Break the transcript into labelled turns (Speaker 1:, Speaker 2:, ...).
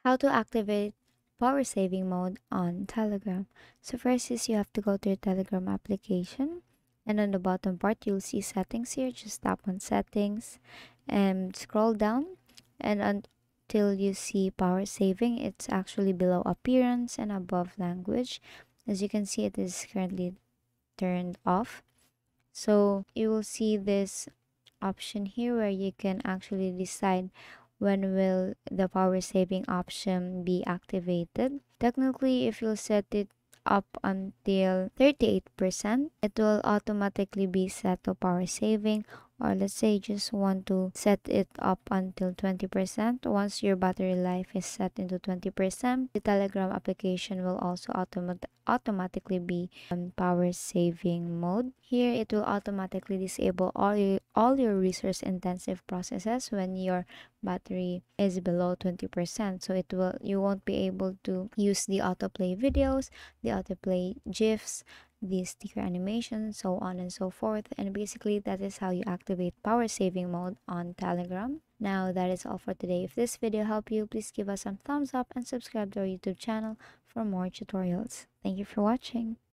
Speaker 1: How to activate power saving mode on Telegram. So first is you have to go to your Telegram application, and on the bottom part you'll see settings here. Just tap on settings and scroll down, and until you see power saving. It's actually below appearance and above language. As you can see, it is currently turned off. So you will see this option here where you can actually decide when will the power saving option be activated. Technically, if you set it up until 38%, it will automatically be set to power saving. Or let's say you just want to set it up until 20%. Once your battery life is set into 20%, the Telegram application will also automatically be on power saving mode. Here, it will automatically disable all your resource intensive processes when your battery is below 20%. So you won't be able to use the autoplay videos, the autoplay gifs, the sticker animation, so on and so forth. And basically that is how you activate power saving mode on Telegram. Now that is all for today. If this video helped you, please give us some thumbs up and subscribe to our YouTube channel for more tutorials. Thank you for watching.